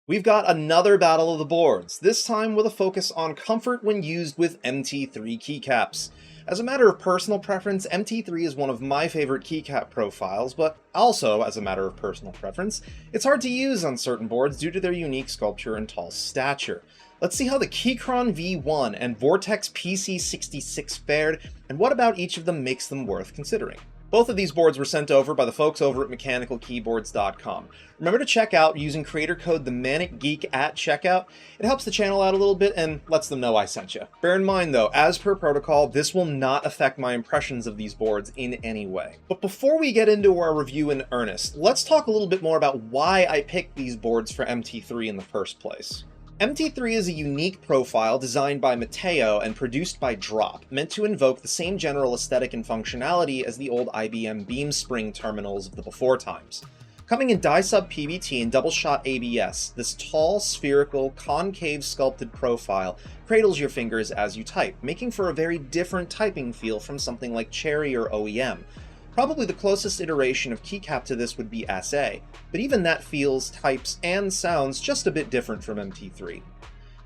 We've got another battle of the boards, this time with a focus on comfort when used with MT3 keycaps. As a matter of personal preference, MT3 is one of my favorite keycap profiles, but also, as a matter of personal preference, it's hard to use on certain boards due to their unique sculpture and tall stature. Let's see how the Keychron V1 and Vortex PC66 fared, and what about each of them makes them worth considering. Both of these boards were sent over by the folks over at mechanicalkeyboards.com. Remember to check out using creator code TheManicGeek at checkout. It helps the channel out a little bit and lets them know I sent you. Bear in mind though, as per protocol, this will not affect my impressions of these boards in any way. But before we get into our review in earnest, let's talk a little bit more about why I picked these boards for MT3 in the first place. MT3 is a unique profile designed by Mateo and produced by Drop, meant to invoke the same general aesthetic and functionality as the old IBM beam spring terminals of the before times. Coming in die-sub PBT and double-shot ABS, this tall, spherical, concave sculpted profile cradles your fingers as you type, making for a very different typing feel from something like Cherry or OEM. Probably the closest iteration of keycap to this would be SA, but even that feels, types, and sounds just a bit different from MT3.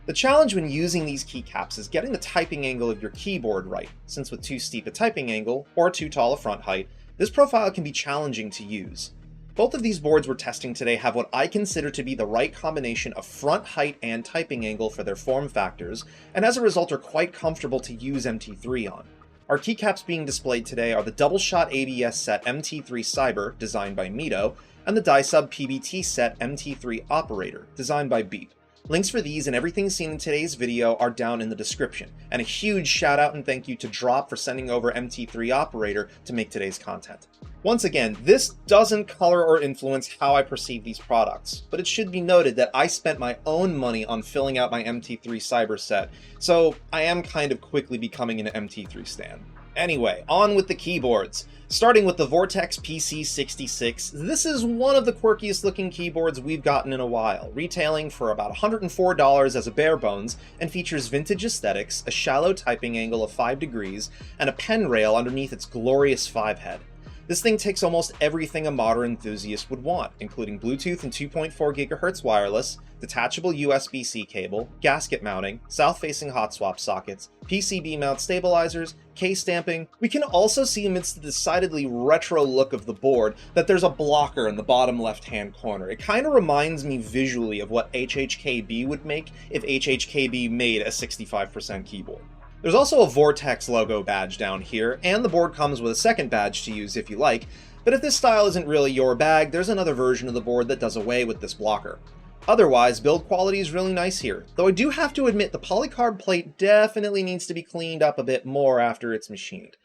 The challenge when using these keycaps is getting the typing angle of your keyboard right, since with too steep a typing angle, or too tall a front height, this profile can be challenging to use. Both of these boards we're testing today have what I consider to be the right combination of front height and typing angle for their form factors, and as a result are quite comfortable to use MT3 on. Our keycaps being displayed today are the double-shot ABS set MT3 Cyber, designed by Mito, and the die-sub PBT set MT3 Operator, designed by Beep. Links for these and everything seen in today's video are down in the description, and a huge shout out and thank you to Drop for sending over MT3 Operator to make today's content. Once again, this doesn't color or influence how I perceive these products, but it should be noted that I spent my own money on filling out my MT3 Cyber set, so I am kind of quickly becoming an MT3 stan. Anyway, on with the keyboards. Starting with the Vortex PC66, this is one of the quirkiest looking keyboards we've gotten in a while, retailing for about $104 as a bare bones, and features vintage aesthetics, a shallow typing angle of 5 degrees, and a pen rail underneath its glorious 5-head. This thing takes almost everything a modern enthusiast would want, including Bluetooth and 2.4 GHz wireless, detachable USB-C cable, gasket mounting, south-facing hot swap sockets, PCB mount stabilizers, case stamping. We can also see amidst the decidedly retro look of the board that there's a blocker in the bottom left-hand corner. It kind of reminds me visually of what HHKB would make if HHKB made a 65% keyboard. There's also a Vortex logo badge down here, and the board comes with a second badge to use if you like, but if this style isn't really your bag, there's another version of the board that does away with this blocker. Otherwise, build quality is really nice here, though I do have to admit the polycarb plate definitely needs to be cleaned up a bit more after it's machined.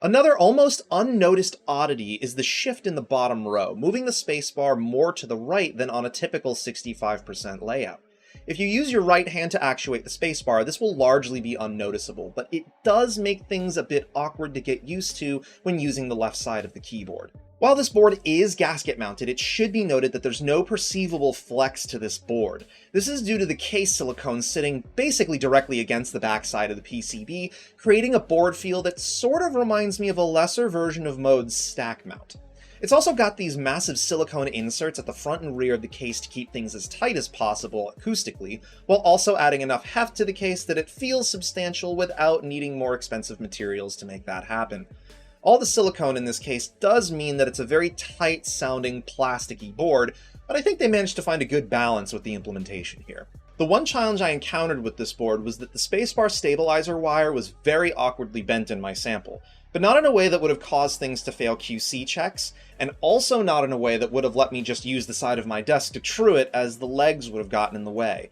Another almost unnoticed oddity is the shift in the bottom row, moving the spacebar more to the right than on a typical 65% layout. If you use your right hand to actuate the spacebar, this will largely be unnoticeable, but it does make things a bit awkward to get used to when using the left side of the keyboard. While this board is gasket mounted, it should be noted that there's no perceivable flex to this board. This is due to the case silicone sitting basically directly against the backside of the PCB, creating a board feel that sort of reminds me of a lesser version of Mode's stack mount. It's also got these massive silicone inserts at the front and rear of the case to keep things as tight as possible acoustically, while also adding enough heft to the case that it feels substantial without needing more expensive materials to make that happen. All the silicone in this case does mean that it's a very tight sounding plasticky board, but I think they managed to find a good balance with the implementation here. The one challenge I encountered with this board was that the spacebar stabilizer wire was very awkwardly bent in my sample, but not in a way that would have caused things to fail QC checks, and also not in a way that would have let me just use the side of my desk to true it, as the legs would have gotten in the way.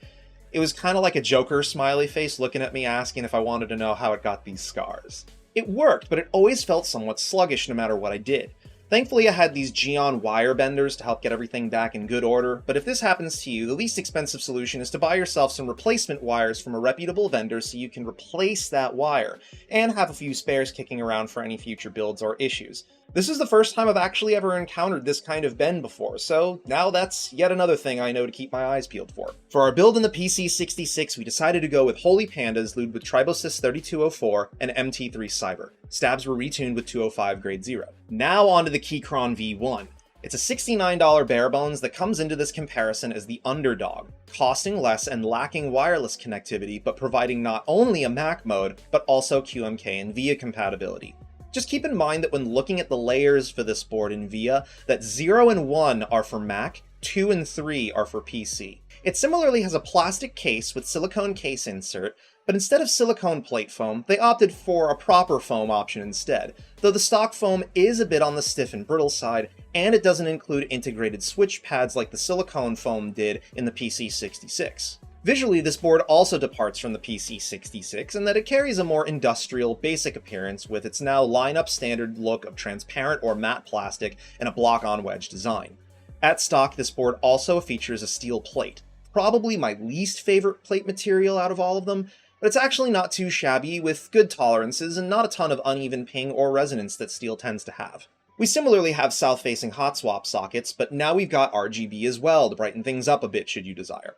It was kind of like a Joker smiley face looking at me asking if I wanted to know how it got these scars. It worked, but it always felt somewhat sluggish no matter what I did. Thankfully, I had these Geon wire benders to help get everything back in good order, but if this happens to you, the least expensive solution is to buy yourself some replacement wires from a reputable vendor so you can replace that wire, and have a few spares kicking around for any future builds or issues. This is the first time I've actually ever encountered this kind of bend before, so now that's yet another thing I know to keep my eyes peeled for. For our build in the PC66, we decided to go with Holy Pandas lubed with Tribosys 3204 and MT3 Cyber. Stabs were retuned with 205 grade 0. Now onto the Keychron V1. It's a $69 bare bones that comes into this comparison as the underdog, costing less and lacking wireless connectivity, but providing not only a Mac mode, but also QMK and VIA compatibility. Just keep in mind that when looking at the layers for this board in VIA, that 0 and 1 are for Mac, 2 and 3 are for PC. It similarly has a plastic case with silicone case insert, but instead of silicone plate foam, they opted for a proper foam option instead, though the stock foam is a bit on the stiff and brittle side, and it doesn't include integrated switch pads like the silicone foam did in the PC66. Visually, this board also departs from the PC66 in that it carries a more industrial, basic appearance with its now line-up standard look of transparent or matte plastic and a block-on wedge design. At stock, this board also features a steel plate, probably my least favorite plate material out of all of them, but it's actually not too shabby, with good tolerances and not a ton of uneven ping or resonance that steel tends to have. We similarly have south-facing hot swap sockets, but now we've got RGB as well to brighten things up a bit should you desire.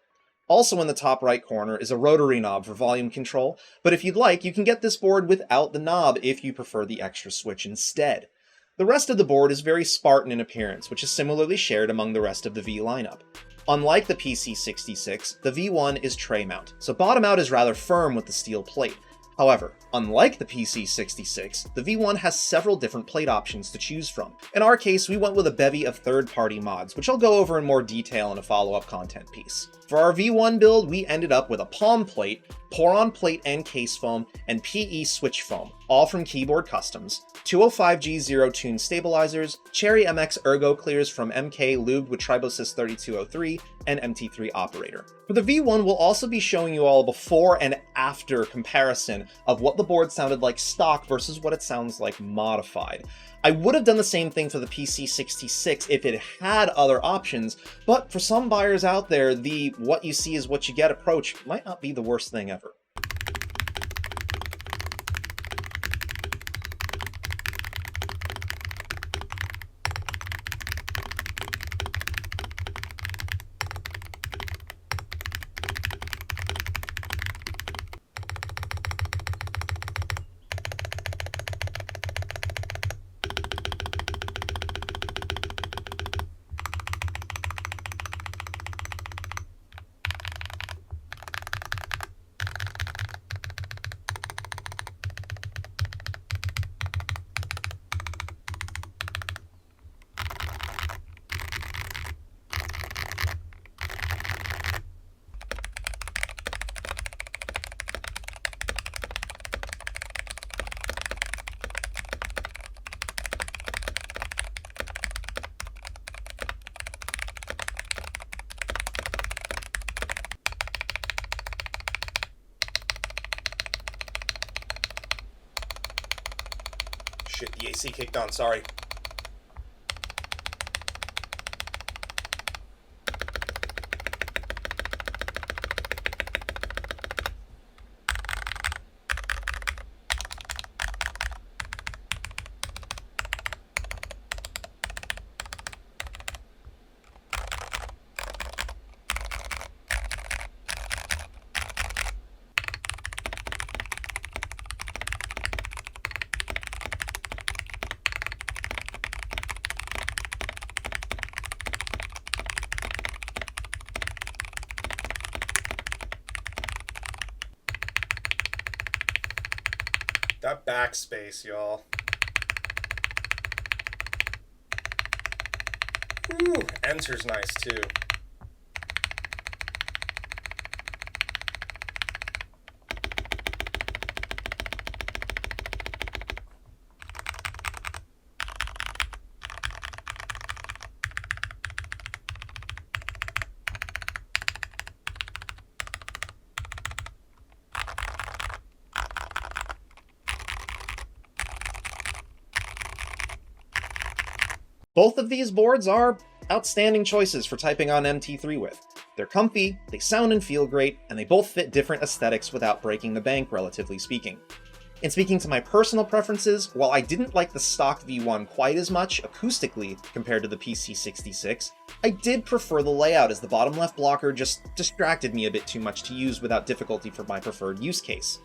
Also in the top right corner is a rotary knob for volume control, but if you'd like, you can get this board without the knob if you prefer the extra switch instead. The rest of the board is very Spartan in appearance, which is similarly shared among the rest of the V lineup. Unlike the PC66, the V1 is tray mount, so bottom out is rather firm with the steel plate. However, unlike the PC66, the V1 has several different plate options to choose from. In our case, we went with a bevy of third-party mods, which I'll go over in more detail in a follow-up content piece. For our V1 build, we ended up with a palm plate, pour-on plate and case foam, and PE switch foam, all from Keyboard Customs, 205G zero-tune stabilizers, Cherry MX ergo clears from MK lubed with Tribosys 3203, and MT3 operator. For the V1, we'll also be showing you all a before and after comparison of what the board sounded like stock versus what it sounds like modified. I would have done the same thing for the PC66 if it had other options, but for some buyers out there, the what you see is what you get approach might not be the worst thing ever. Shit, the AC kicked on, sorry. That backspace, y'all. Ooh, enter's nice too. Both of these boards are outstanding choices for typing on MT3 with. They're comfy, they sound and feel great, and they both fit different aesthetics without breaking the bank, relatively speaking. In speaking to my personal preferences, while I didn't like the stock V1 quite as much acoustically compared to the PC66, I did prefer the layout as the bottom left blocker just distracted me a bit too much to use without difficulty for my preferred use case.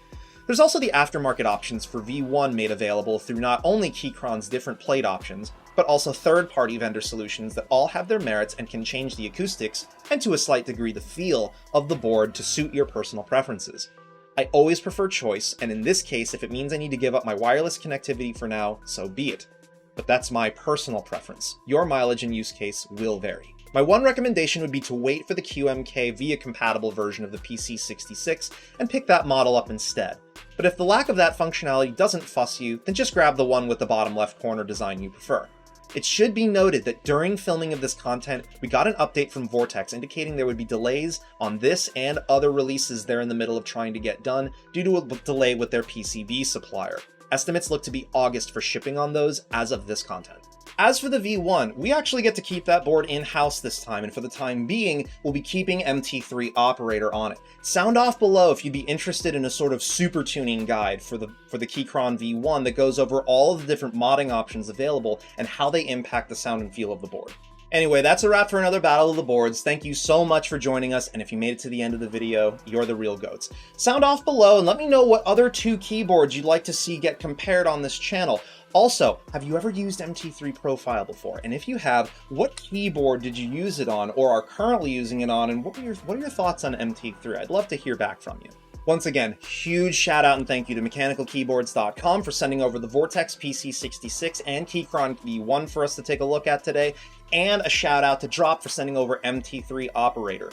There's also the aftermarket options for V1 made available through not only Keychron's different plate options, but also third-party vendor solutions that all have their merits and can change the acoustics, and to a slight degree the feel, of the board to suit your personal preferences. I always prefer choice, and in this case, if it means I need to give up my wireless connectivity for now, so be it. But that's my personal preference. Your mileage and use case will vary. My one recommendation would be to wait for the QMK VIA-compatible version of the PC66 and pick that model up instead. But if the lack of that functionality doesn't fuss you, then just grab the one with the bottom left corner design you prefer. It should be noted that during filming of this content, we got an update from Vortex indicating there would be delays on this and other releases they're in the middle of trying to get done due to a delay with their PCB supplier. Estimates look to be August for shipping on those as of this content. As for the V1, we actually get to keep that board in-house this time, and for the time being, we'll be keeping MT3 operator on it. Sound off below if you'd be interested in a sort of super tuning guide for the Keychron V1 that goes over all of the different modding options available and how they impact the sound and feel of the board. Anyway, that's a wrap for another Battle of the Boards. Thank you so much for joining us, and if you made it to the end of the video, you're the real goats. Sound off below and let me know what other two keyboards you'd like to see get compared on this channel. Also, have you ever used MT3 Profile before? And if you have, what keyboard did you use it on or are currently using it on, and what are your thoughts on MT3? I'd love to hear back from you. Once again, huge shout out and thank you to mechanicalkeyboards.com for sending over the Vortex PC66 and Keychron V1 for us to take a look at today, and a shout out to Drop for sending over MT3 Operator.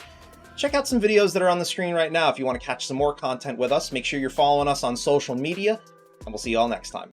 Check out some videos that are on the screen right now if you want to catch some more content with us. Make sure you're following us on social media, and we'll see you all next time.